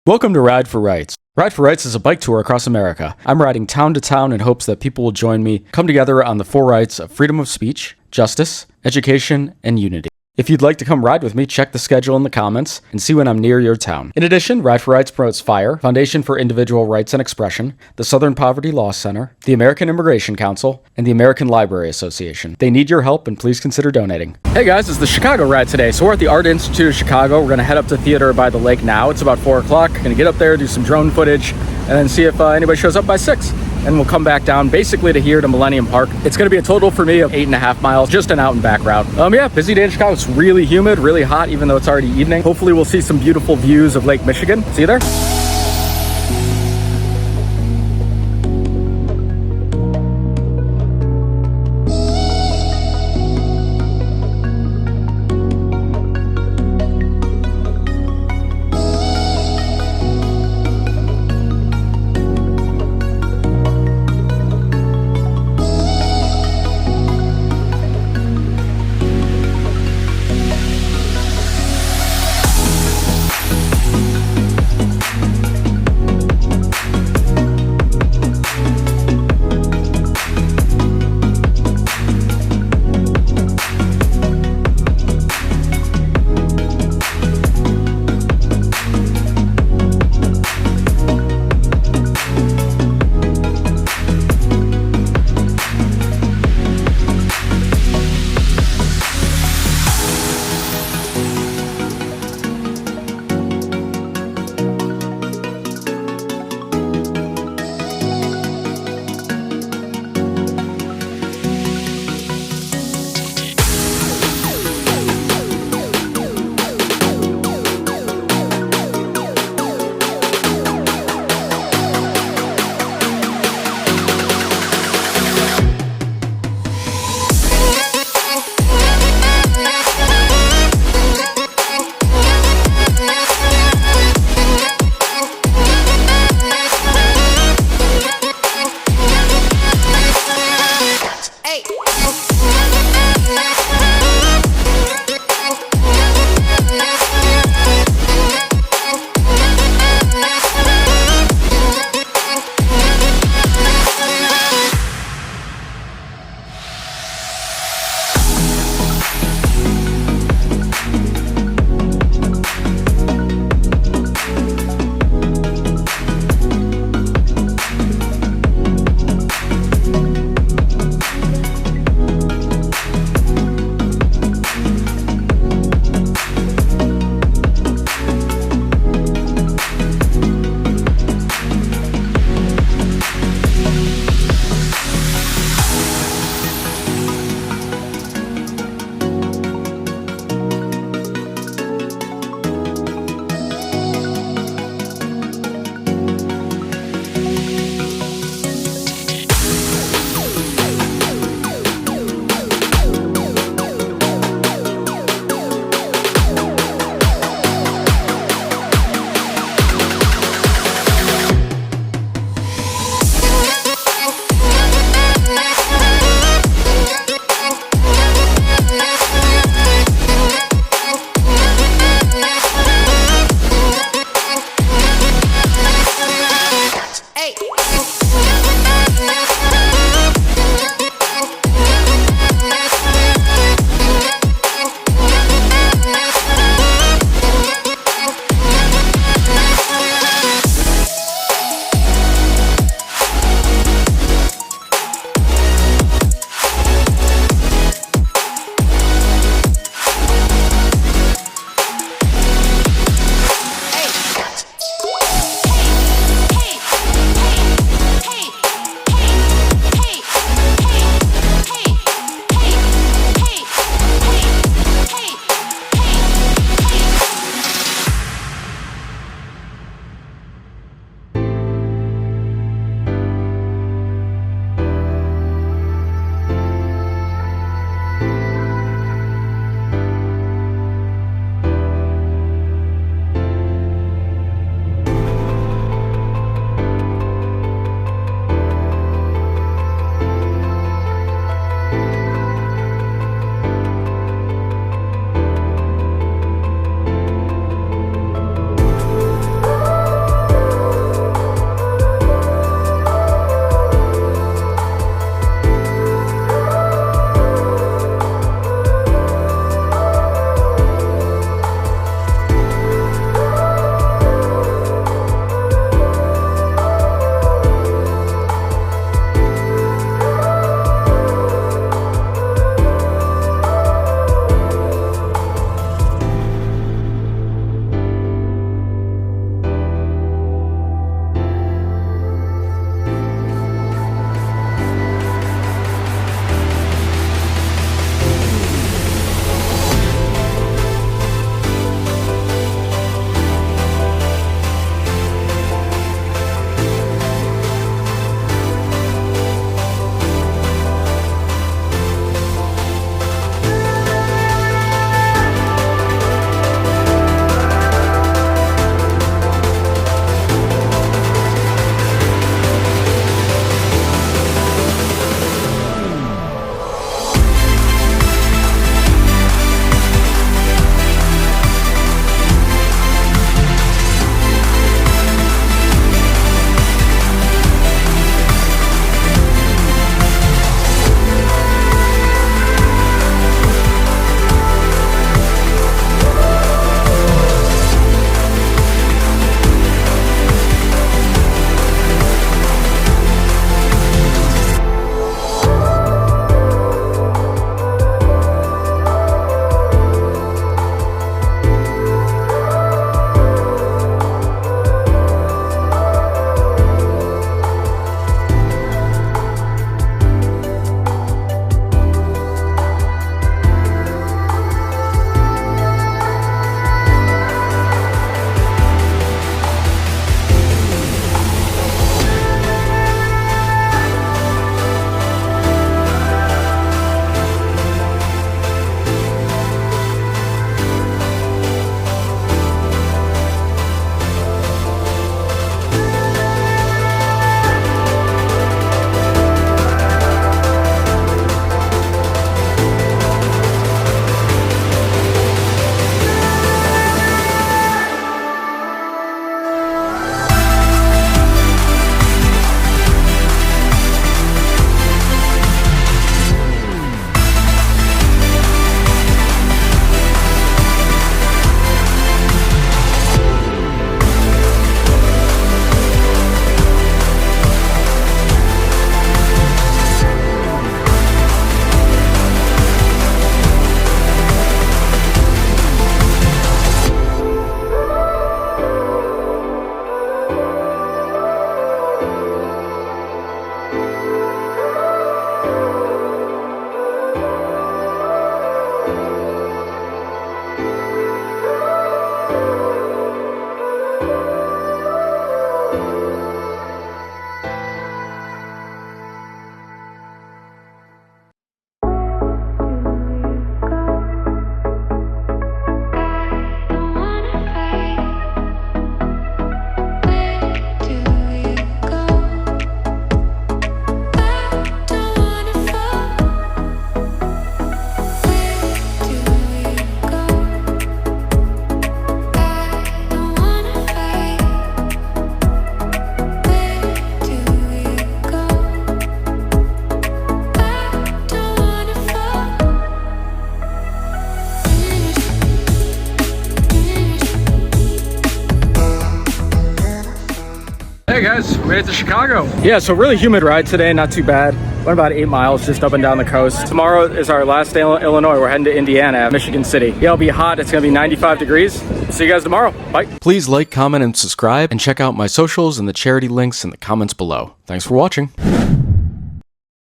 Welcome to Ride for Rights. Ride for Rights is a bike tour across America. I'm riding town to town in hopes that people will join me, come together on the four rights of freedom of speech, justice, education, and unity. If you'd like to come ride with me, check the schedule in the comments and see when I'm near your town. In addition, Ride for Rights promotes FIRE, Foundation for Individual Rights and Expression, the Southern Poverty Law Center, the American Immigration Council, and the American Library Association. They need your help, and please consider donating. Hey guys, it's the Chicago ride today. So we're at the Art Institute of Chicago. We're going to head up to Theater by the Lake now. It's about 4 o'clock. Going to get up there, do some drone footage, and then see if anybody shows up by 6. And we'll come back down basically to here to Millennium Park. It's going to be a total for me of 8.5 miles, just an out and back route. Yeah, busy day in Chicago. It's really humid, really hot, even though it's already evening. Hopefully we'll see some beautiful views of Lake Michigan. See you there. Hey guys, we made it to Chicago. Yeah, so really humid ride today, not too bad. Went about 8 miles just up and down the coast. Tomorrow is our last day in Illinois. We're heading to Indiana, Michigan City. Yeah, it'll be hot. It's gonna be 95 degrees. See you guys tomorrow. Bye. Please like, comment, and subscribe, and check out my socials and the charity links in the comments below. Thanks for watching.